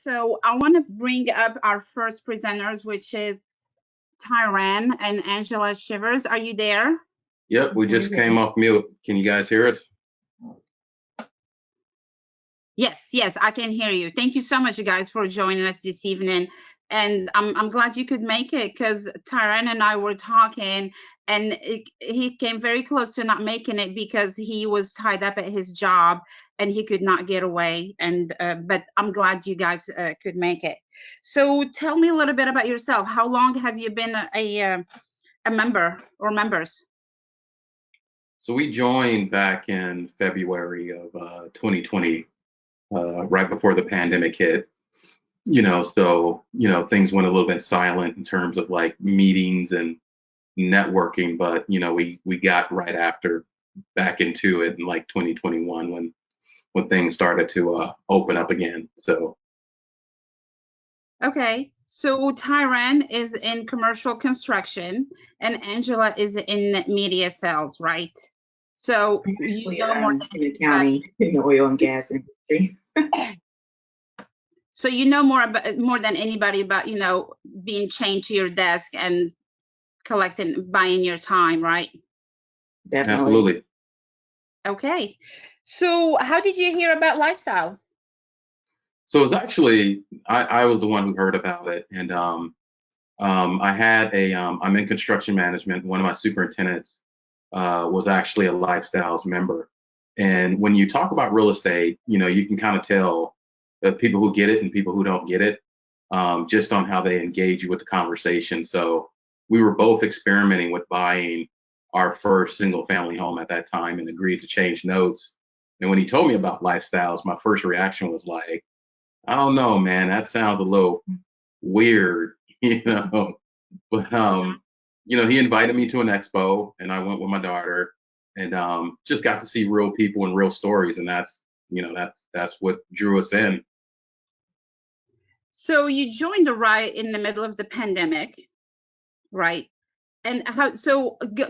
So I want to bring up our first presenters, which is Tyran and Angela Shivers. Are you there? Yep, we just came off mute. Can you guys hear us? Yes, I can hear you. Thank you so much, you guys, for joining us this evening. And I'm glad you could make it because Tyran and I were talking, and he came very close to not making it because he was tied up at his job and he could not get away. And but I'm glad you guys could make it. So tell me a little bit about yourself. How long have you been a member or members? So we joined back in February of 2020, right before the pandemic hit. Things went a little bit silent in terms of like meetings and networking, but we got right after back into it in like 2021 when things started to open up again. So Okay, so Tyran is in commercial construction and Angela is in media sales, right? So you know more than in accounting in the oil and gas industry. So you know more than anybody about, being chained to your desk and buying your time, right? Definitely. absolutely. Okay. So how did you hear about Lifestyle? So it was actually I was the one who heard about it, and I had I'm in construction management. One of my superintendents was actually a Lifestyles member. And when you talk about real estate, you can kind of tell the people who get it and people who don't get it, just on how they engage you with the conversation. So we were both experimenting with buying our first single family home at that time and agreed to change notes. And when he told me about Lifestyles, my first reaction was like, I don't know, man, that sounds a little weird, But he invited me to an expo, and I went with my daughter, and just got to see real people and real stories, and that's what drew us in. So you joined the right in the middle of the pandemic, right? And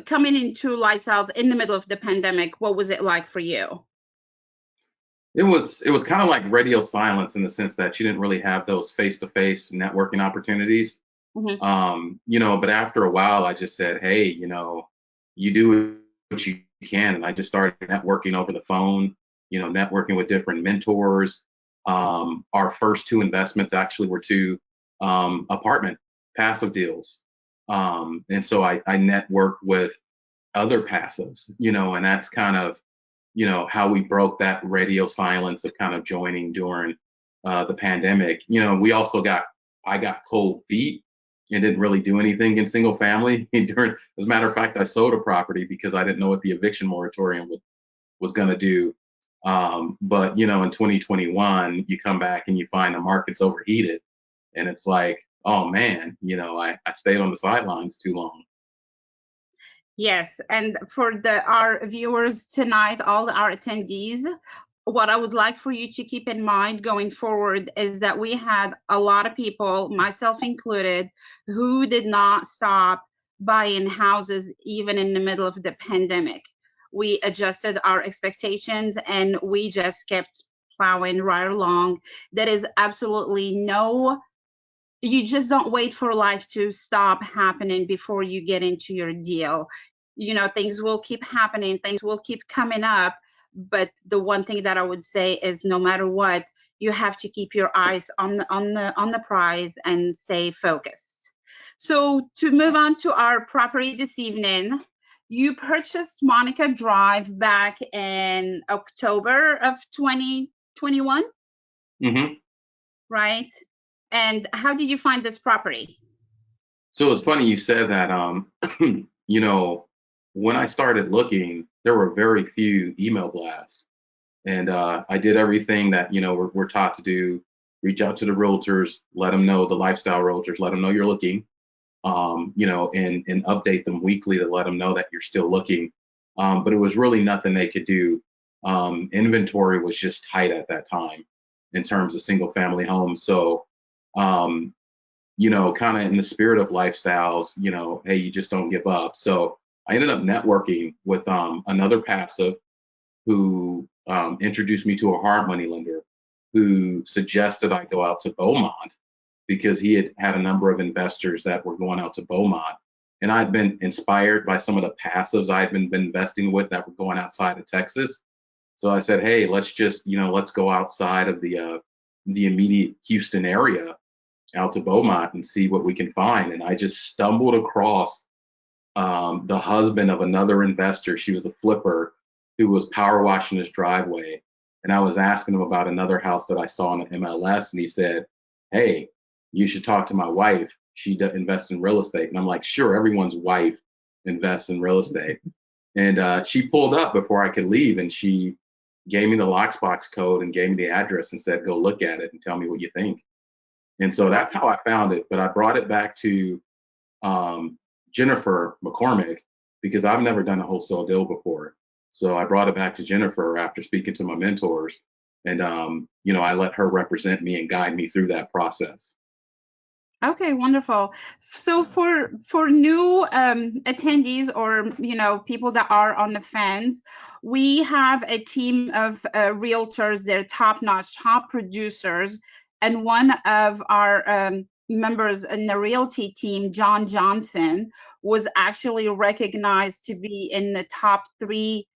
coming into Lifestyles in the middle of the pandemic, what was it like for you? It was kind of like radio silence in the sense that you didn't really have those face-to-face networking opportunities. But after a while, I just said, hey, you do what you can. And I just started networking over the phone, networking with different mentors. Our first two investments actually were two apartment passive deals. And so I networked with other passives, and that's kind of, how we broke that radio silence of kind of joining during the pandemic. I got cold feet and didn't really do anything in single family during. As a matter of fact, I sold a property because I didn't know what the eviction moratorium was going to do. But in 2021, you come back and you find the market's overheated, and it's like, oh man, I stayed on the sidelines too long. Yes, and for our viewers tonight, all our attendees, what I would like for you to keep in mind going forward is that we had a lot of people, myself included, who did not stop buying houses even in the middle of the pandemic. We adjusted our expectations and we just kept plowing right along. There is absolutely you just don't wait for life to stop happening before you get into your deal. Things will keep happening, things will keep coming up, but the one thing that I would say is no matter what, you have to keep your eyes on the prize and stay focused. So to move on to our property this evening, you purchased Monica Drive back in October of 2021. Right? And how did you find this property? So it's funny you said that. When I started looking, there were very few email blasts, and I did everything that we're taught to do: reach out to the realtors, let them know, the lifestyle realtors, let them know you're looking, and update them weekly to let them know that you're still looking. But it was really nothing they could do. Inventory was just tight at that time in terms of single family homes. So kind of in the spirit of lifestyles, hey, you just don't give up. So I ended up networking with another passive who introduced me to a hard money lender who suggested I go out to Beaumont because he had a number of investors that were going out to Beaumont. And I'd been inspired by some of the passives I'd been investing with that were going outside of Texas. So I said, hey, let's just, let's go outside of the immediate Houston area out to Beaumont and see what we can find. And I just stumbled across the husband of another investor. She was a flipper who was power washing his driveway. And I was asking him about another house that I saw on the MLS. And he said, hey, you should talk to my wife. She invests in real estate. And I'm like, sure, everyone's wife invests in real estate. And she pulled up before I could leave, and she gave me the Locksbox code and gave me the address and said, go look at it and tell me what you think. And so that's how I found it. But I brought it back to Jennifer McCormick because I've never done a wholesale deal before. So I brought it back to Jennifer after speaking to my mentors. And, I let her represent me and guide me through that process. Okay, wonderful. So for new attendees or people that are on the fence, we have a team of realtors. They're top-notch, top producers, and one of our members in the realty team, John Johnson, was actually recognized to be in the top 3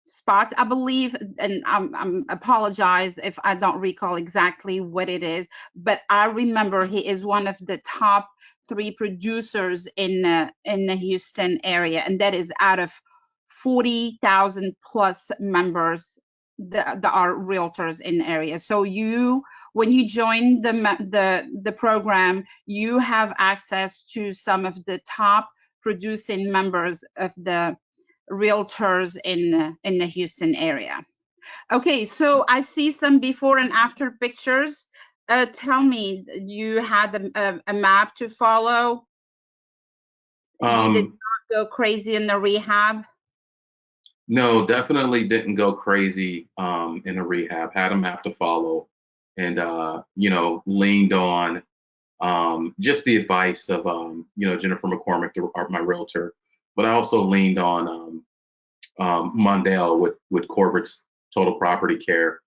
spots, I believe, and I'm apologize if I don't recall exactly what it is, but I remember he is one of the top 3 producers in the Houston area, and that is out of 40,000 plus members that are realtors in the area. So when you join the program, you have access to some of the top producing members of the realtors in the Houston area. Okay, so I see some before and after pictures. Tell me, you had a map to follow? You did not go crazy in the rehab? No, definitely didn't go crazy in the rehab. Had a map to follow, and leaned on just the advice of Jennifer McCormick, my realtor, but I also leaned on Mondale with Corbett's Total Property Care.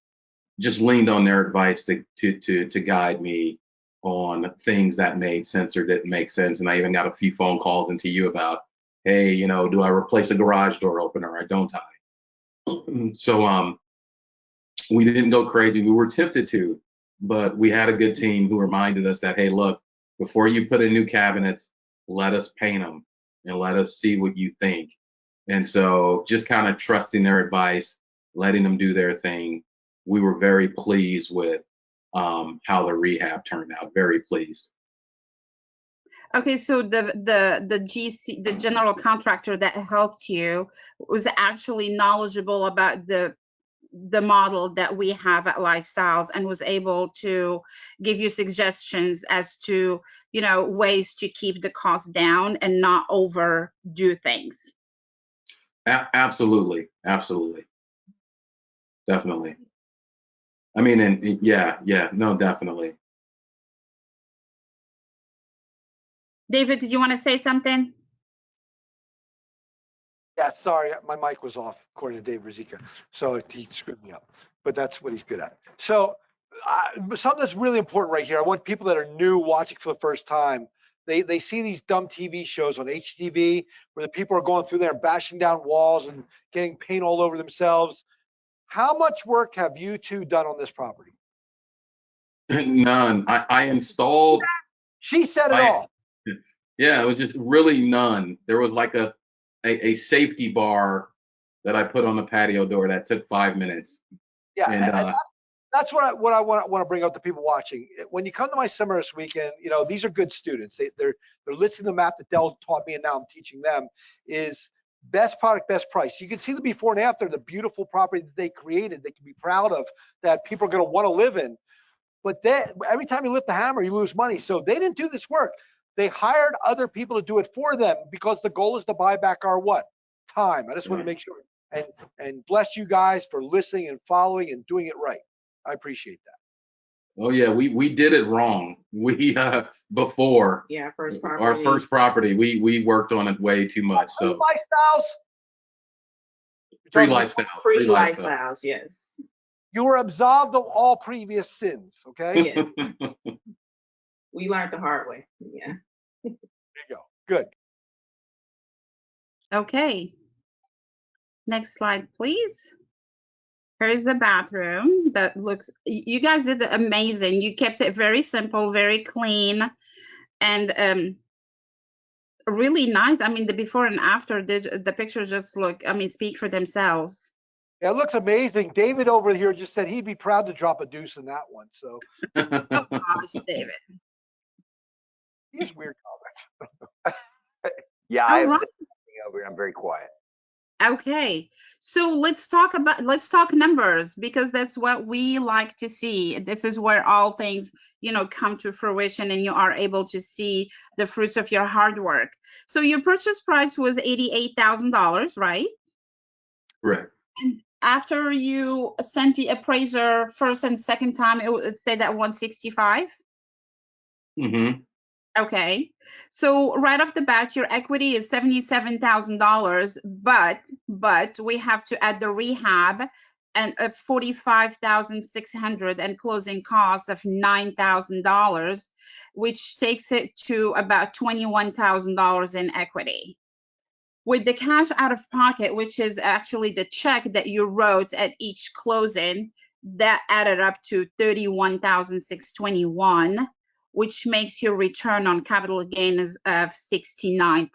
Just leaned on their advice to guide me on things that made sense or didn't make sense. And I even got a few phone calls into you about, hey, do I replace a garage door opener or don't I? So we didn't go crazy. We were tempted to, but we had a good team who reminded us that, hey, look, before you put in new cabinets, let us paint them and let us see what you think. And so just kind of trusting their advice, letting them do their thing. We were very pleased with how the rehab turned out. Very pleased. Okay, so the GC, the general contractor that helped you, was actually knowledgeable about the model that we have at Lifestyles and was able to give you suggestions as to ways to keep the cost down and not overdo things. Absolutely, definitely. I mean, and yeah, no, definitely. David, did you want to say something? Yeah, sorry, my mic was off, according to Dave Rizika, so he screwed me up, but that's what he's good at. So something that's really important right here, I want people that are new watching for the first time, they see these dumb TV shows on HTV where the people are going through there and bashing down walls and getting paint all over themselves. How much work have you two done on this property? None. I installed. She said it all. Yeah, it was just really none. There was like a safety bar that I put on the patio door that took 5 minutes. Yeah, and that's what I want to bring up to people watching. When you come to my seminar this weekend, these are good students. They're listening to the map that Dell taught me, and now I'm teaching them. Is best product, best price. You can see the before and after, the beautiful property that they created. They can be proud of, that people are going to want to live in. But every time you lift the hammer, you lose money. So they didn't do this work. They hired other people to do it for them because the goal is to buy back our what? Time. I just want to make sure and bless you guys for listening and following and doing it right. I appreciate that. Oh yeah, we did it wrong. We before our first property, we worked on it way too much. So Lifestyles. Free lifestyles. Free lifestyles, yes. You were absolved of all previous sins. Okay. Yes. We learned the hard way. Yeah. There you go. Good. Okay. Next slide, please. Here's the bathroom that looks, you guys did amazing. You kept it very simple, very clean, and really nice. I mean, the before and after, the pictures just look, I mean, speak for themselves. Yeah, it looks amazing. David over here just said he'd be proud to drop a deuce in that one. So Oh gosh, David. he has weird comments. Yeah, I All have right. something over here. I'm very quiet. Okay, so let's talk numbers, because that's what we like to see. This is where all things, come to fruition, and you are able to see the fruits of your hard work. So your purchase price was $88,000, right? Correct. And after you sent the appraiser first and second time, it would say that 165. Mm-hmm. Okay, so right off the bat, your equity is $77,000, but we have to add the rehab and 45,600 and closing costs of $9,000, which takes it to about $21,000 in equity. With the cash out of pocket, which is actually the check that you wrote at each closing, that added up to $31,621, which makes your return on capital gains of 69%.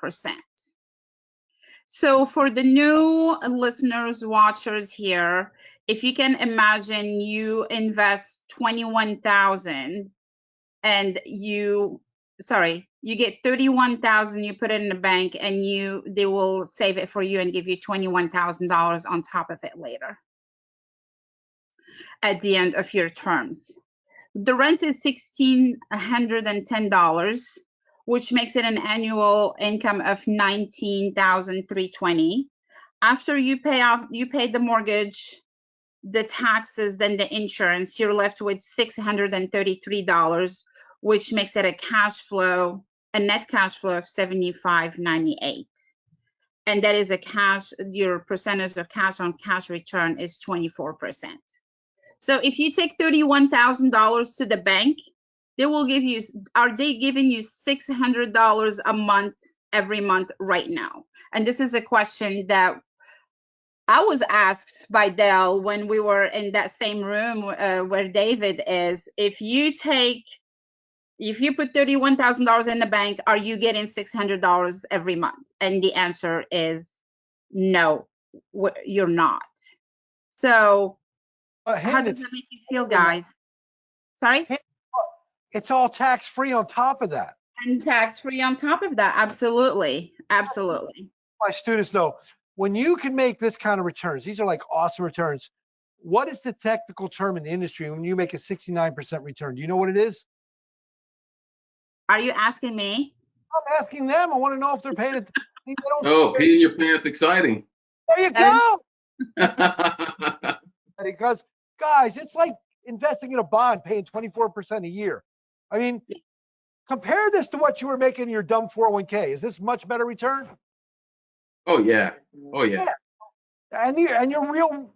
So for the new listeners, watchers here, if you can imagine, you invest 21,000 and you get 31,000, you put it in the bank, and they will save it for you and give you $21,000 on top of it later at the end of your terms. The rent is $1,610, which makes it an annual income of $19,320. After you pay the mortgage, the taxes, then the insurance, you're left with $633, which makes it a net cash flow of $75.98. And that is your percentage of cash on cash return is 24%. So if you take $31,000 to the bank, are they giving you $600 a month every month right now? And this is a question that I was asked by Dell when we were in that same room where David is. If you put $31,000 in the bank, are you getting $600 every month? And the answer is no, you're not. So how does that make you feel, guys? Sorry? It's all tax free on top of that. And tax free on top of that. Absolutely. Absolutely. My students know when you can make this kind of returns, these are like awesome returns. What is the technical term in the industry when you make a 69% return? Do you know what it is? Are you asking me? I'm asking them. I want to know if they're paying it. Oh, peeing your pants, exciting. There you go. Because guys, it's like investing in a bond, paying 24% a year. I mean, compare this to what you were making in your dumb 401k. Is this much better return? Oh yeah. Oh yeah. And you're real,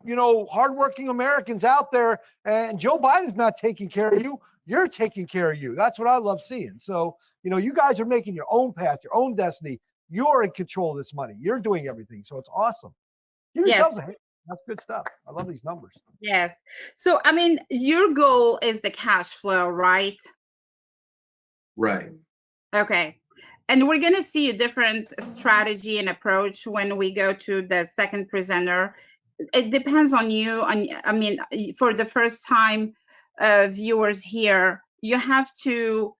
hardworking Americans out there, and Joe Biden's not taking care of you. You're taking care of you. That's what I love seeing. So, you guys are making your own path, your own destiny. You're in control of this money. You're doing everything. So it's awesome. Give yourselves a hand. That's good stuff. I love these numbers. Yes. So, I mean, your goal is the cash flow, right? Right. Okay. And we're going to see a different strategy and approach when we go to the second presenter. It depends on you. I mean, for the first time viewers here, you have to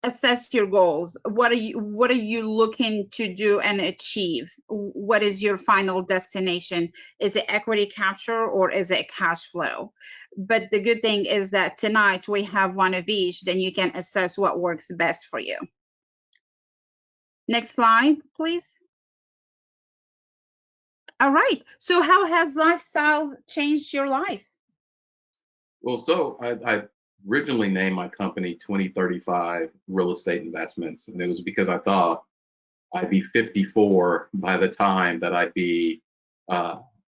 assess your goals. What are you looking to do and achieve? What is your final destination? Is it equity capture or is it cash flow? But the good thing is that tonight we have one of each, then you can assess what works best for you. Next slide, please. All right. So how has lifestyle changed your life? Well, so I originally named my company 2035 Real Estate Investments, and it was because I thought I'd be 54 by the time that I'd be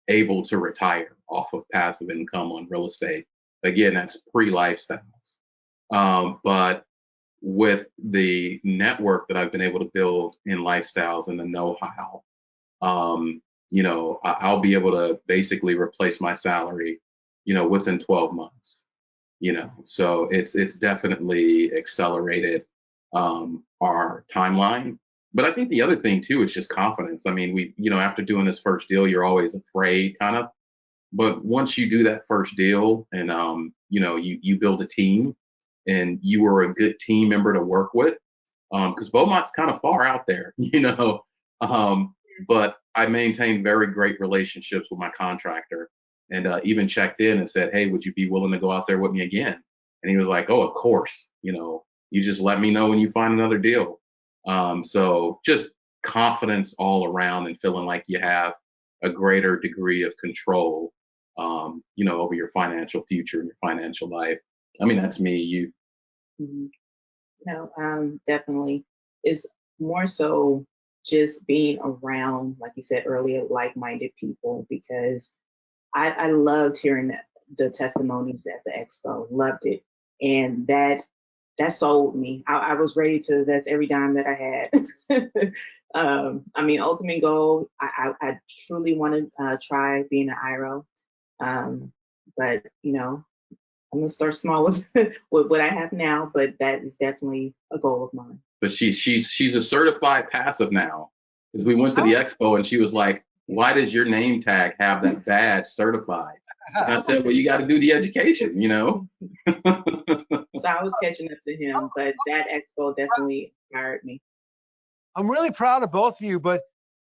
able to retire off of passive income on real estate. Again, that's pre-lifestyles. But with the network that I've been able to build in lifestyles and the know-how, I'll be able to basically replace my salary, within 12 months. So it's definitely accelerated our timeline. But I think the other thing too is just confidence. I mean, after doing this first deal, you're always afraid kind of, but once you do that first deal and you build a team and you are a good team member to work with, because Beaumont's kind of far out there, but I maintained very great relationships with my contractor, and even checked in and said, hey, would you be willing to go out there with me again? And he was like, oh, of course, you just let me know when you find another deal. So just confidence all around and feeling like you have a greater degree of control, over your financial future and your financial life. I mean, that's me. You. Mhm. No, definitely. It's more so just being around, like you said earlier, like-minded people, because I loved hearing the testimonies at the expo. Loved it. And that sold me. I was ready to invest every dime that I had. I mean, ultimate goal, I truly want to try being an IRO. But, I'm gonna start small with with what I have now, but that is definitely a goal of mine. But she's a certified passive now, because we went to the expo and she was like, why does your name tag have that badge certified? And I said, well, you got to do the education, So I was catching up to him, but that expo definitely inspired me. I'm really proud of both of you, but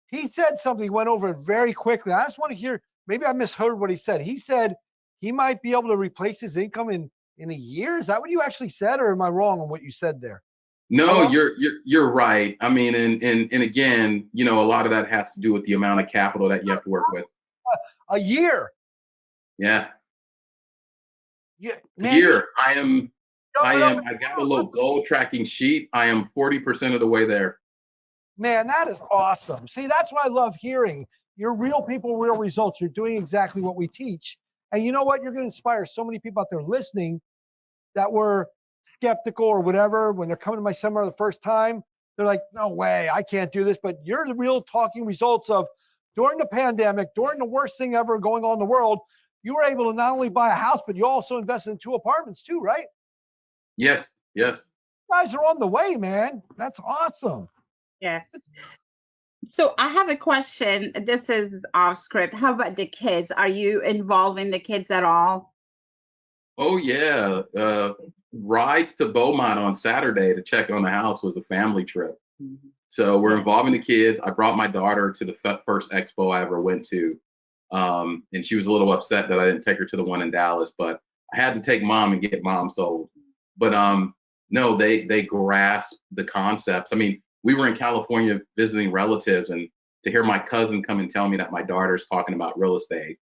he said something, he went over it very quickly. I just want to hear, maybe I misheard what he said. He said he might be able to replace his income in a year. Is that what you actually said, or am I wrong on what you said there? No, you're right. I mean, and again, a lot of that has to do with the amount of capital that you have to work with. A year. Yeah. Yeah, A man. year. I got a little goal tracking sheet. I am 40% of the way there. Man, that is awesome. See, that's what I love hearing. You're real people, real results. You're doing exactly what we teach. And you know what? You're going to inspire so many people out there listening that were skeptical or whatever when they're coming to my seminar the first time. They're like, no way, I can't do this. But you're the real talking results of during the pandemic, during the worst thing ever going on in the world, you were able to not only buy a house, but you also invested in 2 apartments too, right? Yes. Yes. You guys are on the way, man. That's awesome. Yes. So I have a question. This is off script. How about the kids? Are you involving the kids at all? Oh yeah. Rides to Beaumont on Saturday to check on the house was a family trip. Mhm. So we're involving the kids. I brought my daughter to the first expo I ever went to. And she was a little upset that I didn't take her to the one in Dallas, but I had to take mom and get mom sold. But no, they grasp the concepts. I mean, we were in California visiting relatives, and to hear my cousin come and tell me that my daughter's talking about real estate,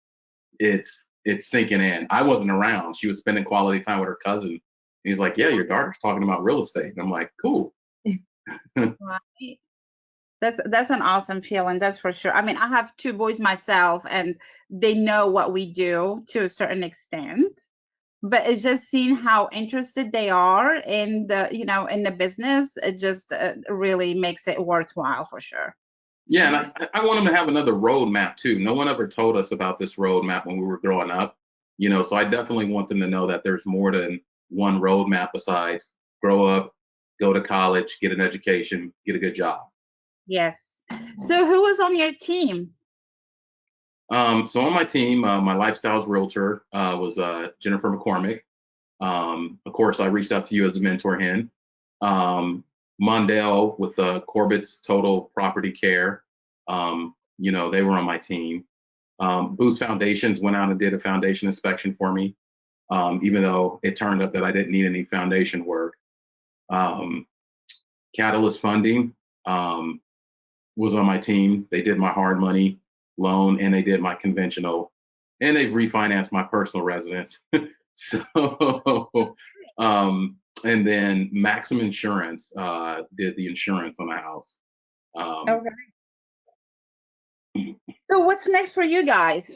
it's sinking in. I wasn't around. She was spending quality time with her cousin. He's like, yeah, your daughter's talking about real estate. And I'm like, cool. Right. That's an awesome feeling, that's for sure. I mean, I have 2 boys myself, and they know what we do to a certain extent. But it's just seeing how interested they are in the business. It just really makes it worthwhile for sure. Yeah, and I want them to have another roadmap too. No one ever told us about this roadmap when we were growing up, so I definitely want them to know that there's more than one roadmap besides grow up, go to college, get an education, get a good job. Yes. So who was on your team? So on my team, my lifestyles realtor was Jennifer McCormick. Of course, I reached out to you as a mentor, Hen. Mondale with Corbett's Total Property Care. They were on my team. Boost Foundations went out and did a foundation inspection for me, even though it turned up that I didn't need any foundation work. Catalyst Funding was on my team. They did my hard money loan and they did my conventional, and they refinanced my personal residence. So, and then Maxim Insurance did the insurance on the house. Okay. So what's next for you guys?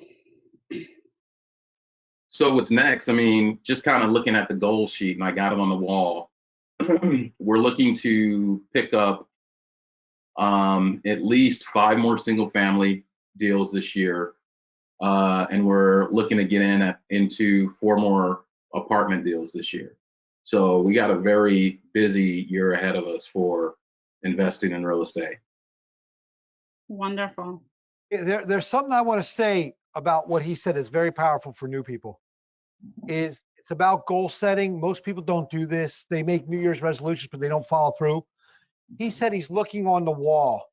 So what's next? I mean, just kind of looking at the goal sheet, and I got it on the wall. We're looking to pick up at least 5 more single family deals this year. And we're looking to get into 4 more apartment deals this year. So we got a very busy year ahead of us for investing in real estate. Wonderful. There's something I want to say about what he said is very powerful for new people. It's about goal setting. Most people don't do this. They make New Year's resolutions, but they don't follow through. He said he's looking on the wall.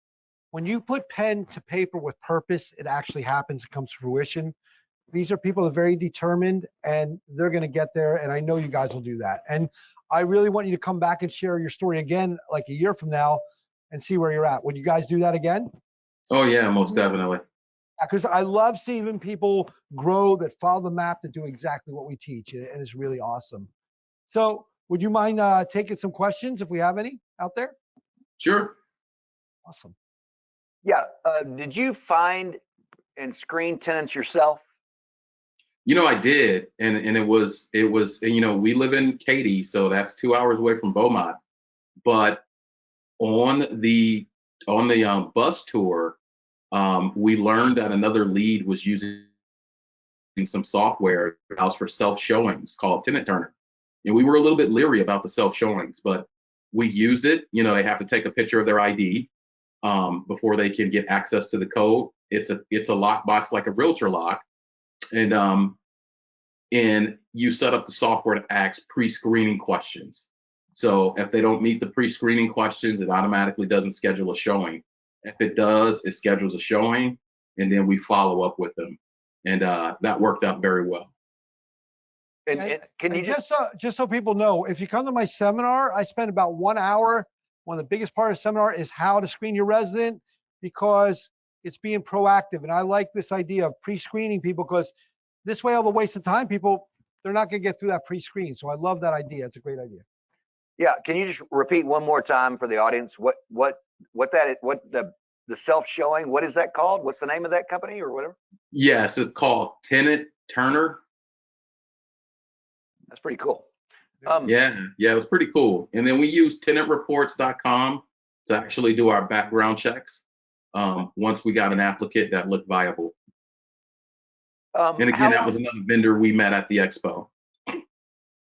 When you put pen to paper with purpose, it actually happens, it comes to fruition. These are people that are very determined, and they're going to get there, and I know you guys will do that. And I really want you to come back and share your story again, like a year from now, and see where you're at. Would you guys do that again? Oh yeah, most definitely. Because I love seeing people grow that follow the map, that do exactly what we teach, and it's really awesome. So would you mind taking some questions if we have any out there? Sure. Awesome. Yeah. Did you find and screen tenants yourself? You know, I did, and it was, and, you know, we live in Katy, so that's 2 hours away from Beaumont. But on the bus tour, we learned that another lead was using some software allows for self showings called Tenured. And we were a little bit leery about the self showings, but we used it. You know, they have to take a picture of their ID before they can get access to the code. It's a lockbox like a realtor lock, and you set up the software to ask pre-screening questions. So if they don't meet the pre-screening questions, it automatically doesn't schedule a showing. If it does, it schedules a showing, and then we follow up with them. And that worked out very well. And can you just so people know, if you come to my seminar, I spend about 1 hour. One of the biggest part of the seminar is how to screen your resident, because it's being proactive. And I like this idea of pre-screening people, because this way, all the waste of time, people, they're not going to get through that pre-screen. So I love that idea. It's a great idea. Yeah. Can you just repeat one more time for the audience what the self-showing, what is that called? What's the name of that company or whatever? Yes, it's called Tenured. That's pretty cool. Yeah, it was pretty cool. And then we use tenantreports.com to actually do our background checks once we got an applicant that looked viable. And again, that was another vendor we met at the expo.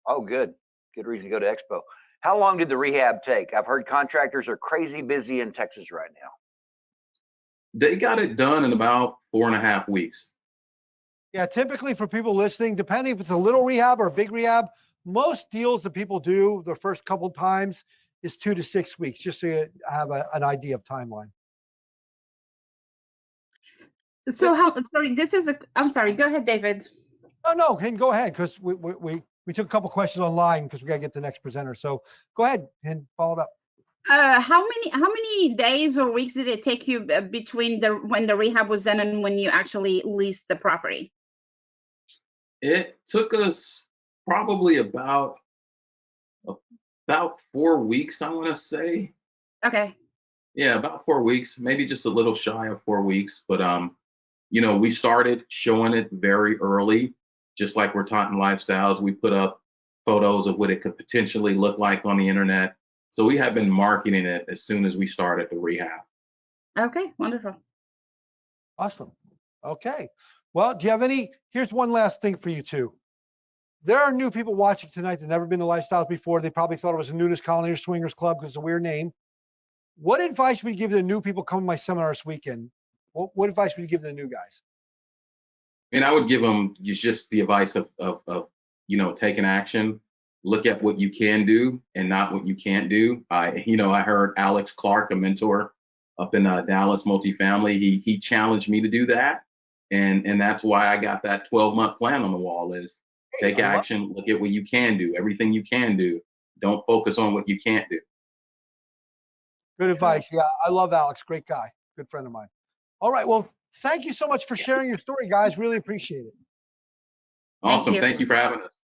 Oh, good. Good reason to go to expo. How long did the rehab take? I've heard contractors are crazy busy in Texas right now. They got it done in about 4.5 weeks. Yeah, typically for people listening, depending if it's a little rehab or a big rehab, most deals that people do the first couple times is 2 to 6 weeks, just so you have an idea of timeline. So I'm sorry, go ahead, David. Oh, no, and go ahead, because we took a couple questions online because we got to get the next presenter. So go ahead and follow it up. How many days or weeks did it take you between when the rehab was done and when you actually leased the property? It took us probably about 4 weeks, I want to say. Okay. Yeah, about 4 weeks, maybe just a little shy of 4 weeks. But you know, we started showing it very early, just like we're taught in lifestyles. We put up photos of what it could potentially look like on the internet. So we have been marketing it as soon as we started the rehab. Okay, wonderful. Awesome. Okay. Well, do you have here's one last thing for you two. There are new people watching tonight that never been to Lifestyles before. They probably thought it was a nudist colony or swingers club because it's a weird name. What advice would you give the new people coming to my seminar this weekend? What advice would you give the new guys? And I would give them just the advice of you know, taking action. Look at what you can do and not what you can't do. I heard Alex Clark, a mentor up in Dallas multifamily, he challenged me to do that. And that's why I got that 12-month plan on the wall is take action, look at what you can do, everything you can do. Don't focus on what you can't do. Good advice. Yeah, I love Alex. Great guy. Good friend of mine. All right. Well, thank you so much for sharing your story, guys. Really appreciate it. Awesome. Thank you for having us.